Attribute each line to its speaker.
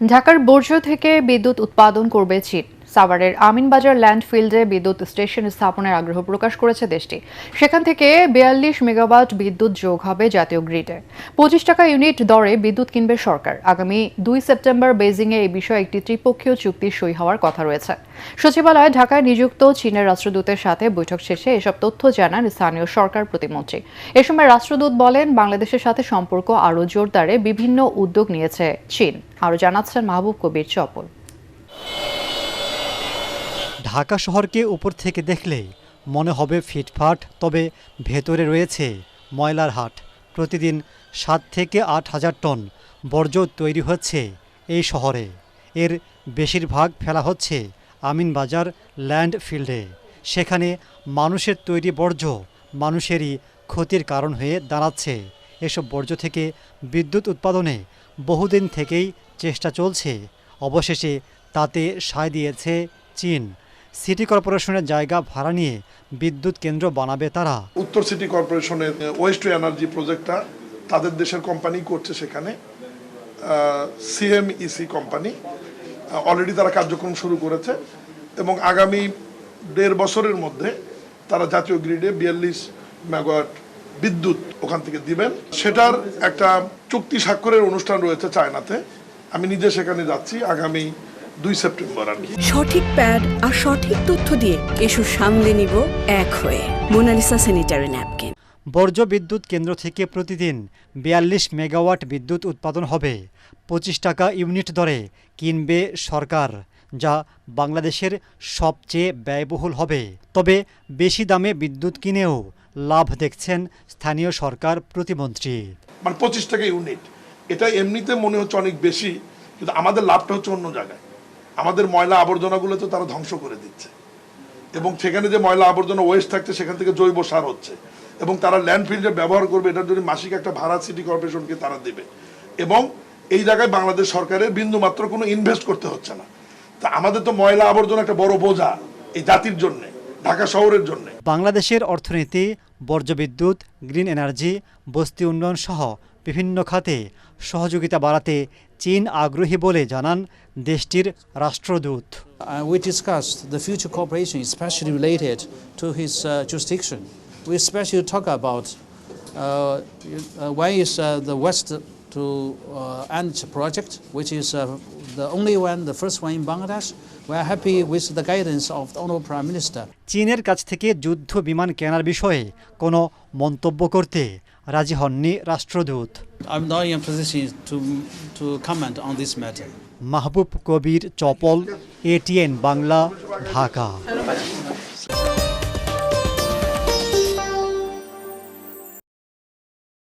Speaker 1: ঢাকার বর্জ্য থেকে বিদ্যুৎ উৎপাদন করবে চীন। সাভারের আমিনবাজার ল্যান্ডফিল্ডে বিদ্যুৎ স্টেশন স্থাপনের আগ্রহ প্রকাশ করেছে দেশটি। সেখান থেকে ৪২ মেগাওয়াট বিদ্যুৎ যোগ হবে জাতীয় গ্রিডে। ২৫ টাকা ইউনিট দরে বিদ্যুৎ কিনবে সরকার। আগামী ২ সেপ্টেম্বর বেইজিংয়ে এই বিষয়ে একটি ত্রিপক্ষীয় চুক্তি সই হওয়ার কথা রয়েছে। সচিবালয়ে ঢাকায় নিযুক্ত চীনের রাষ্ট্রদূতের সাথে বৈঠক শেষে এসব তথ্য জানান স্থানীয় সরকার প্রতিমন্ত্রী। এ সময় রাষ্ট্রদূত বলেন, বাংলাদেশের সাথে সম্পর্ক আরও জোরদারে বিভিন্ন উদ্যোগ নিয়েছে চীন। আরও জানাচ্ছেন মাহবুব কবির চপল।
Speaker 2: ঢাকা শহরকে উপর থেকে দেখলে মনে হবে ফিটফাট, তবে ভেতরে রয়েছে ময়লার হাট। প্রতিদিন ৭ থেকে ৮ হাজার টন বর্জ্য তৈরি হচ্ছে এই শহরে। এর বেশিরভাগ ফেলা হচ্ছে আমিনবাজার ল্যান্ডফিল্ডে। সেখানে মানুষের তৈরি বর্জ্য মানুষেরই ক্ষতির কারণ হয়ে দাঁড়াচ্ছে। এসব বর্জ্য থেকে বিদ্যুৎ উৎপাদনে বহুদিন থেকেই চেষ্টা চলছে। অবশেষে তাতে সায় দিয়েছে চীন। সিটি কর্পোরেশনের জায়গা ভাড়া নিয়ে বিদ্যুৎ কেন্দ্র বানাবে তারা।
Speaker 3: উত্তর সিটি কর্পোরেশনের ওয়েস্ট টু এনার্জি প্রজেক্টটা তাদের দেশের কোম্পানি করছে। সেখানে সিএমইসি কোম্পানি অলরেডি তারা কার্যক্রম শুরু করেছে এবং আগামী ১.৫ বছরের মধ্যে তারা জাতীয় গ্রিডে ৪২ মেগাওয়াট বিদ্যুৎ ওখান থেকে দিবেন। সেটার একটা চুক্তি স্বাক্ষরের অনুষ্ঠান রয়েছে চায়নাতে। আমি নিজে সেখানে যাচ্ছি আগামী ২ সেপ্টেম্বর। আর কি
Speaker 4: সঠিক প্যাড আর সঠিক তথ্য দিয়ে এসব সামলে নিব এক হয়ে। Monalisa sanitary napkin.
Speaker 2: বর্জ্য বিদ্যুৎ কেন্দ্র থেকে প্রতিদিন ৪২ মেগাওয়াট বিদ্যুৎ উৎপাদন হবে। ২৫ টাকা ইউনিট দরে কিনবে সরকার, যা বাংলাদেশের সবচেয়ে ব্যয়বহুল হবে। তবে বেশি দামে বিদ্যুৎ কিনেও লাভ দেখছেন স্থানীয় সরকার প্রতিমন্ত্রী।
Speaker 3: ২৫ টাকা ইউনিট, এটা এমনিতে মনে হচ্ছে অনেক বেশি, কিন্তু আমাদের লাভটা হচ্ছে অন্য জায়গায়। আমাদের ময়লা আবর্জনাগুলো তো তারা ধ্বংস করে দিচ্ছে এবং সেখানে যে ময়লা আবর্জনা ওয়েস্ট থাকছে সেখান থেকে জৈব সার হচ্ছে এবং তারা ল্যান্ডফিল্ডে ব্যবহার করবে। এটার জন্য মাসিক একটা ভাড়া সিটি কর্পোরেশনকে তারা দেবে এবং এই জায়গায় বাংলাদেশ সরকারের বিন্দুমাত্র কোনো ইনভেস্ট করতে হচ্ছে না। তা আমাদের তো ময়লা আবর্জনা একটা বড় বোঝা এই জাতির জন্য, ঢাকা শহরের জন্য।
Speaker 2: বাংলাদেশের অর্থনীতি, বর্জ্য বিদ্যুৎ, গ্রিন এনার্জি, বস্তি উন্নয়ন সহ বিভিন্ন খাতে সহযোগিতা বাড়াতে চীন আগ্রহী বলে জানান দেশটির রাষ্ট্রদূত।
Speaker 5: We discussed the future cooperation, especially related to his jurisdiction. We especially talk about why is the West to end project, which is the only one, the first one in Bangladesh. We are happy with the guidance of the Honorable Prime Minister.
Speaker 2: চীনের কাছ থেকে যুদ্ধ বিমান কেনার বিষয়ে কোনো মন্তব্য করতে রাজি হননি রাষ্ট্রদূত।
Speaker 5: I'm not in a position to comment on this matter.
Speaker 2: Mahbub Kabir Chapal, ATN Bangla, Dhaka.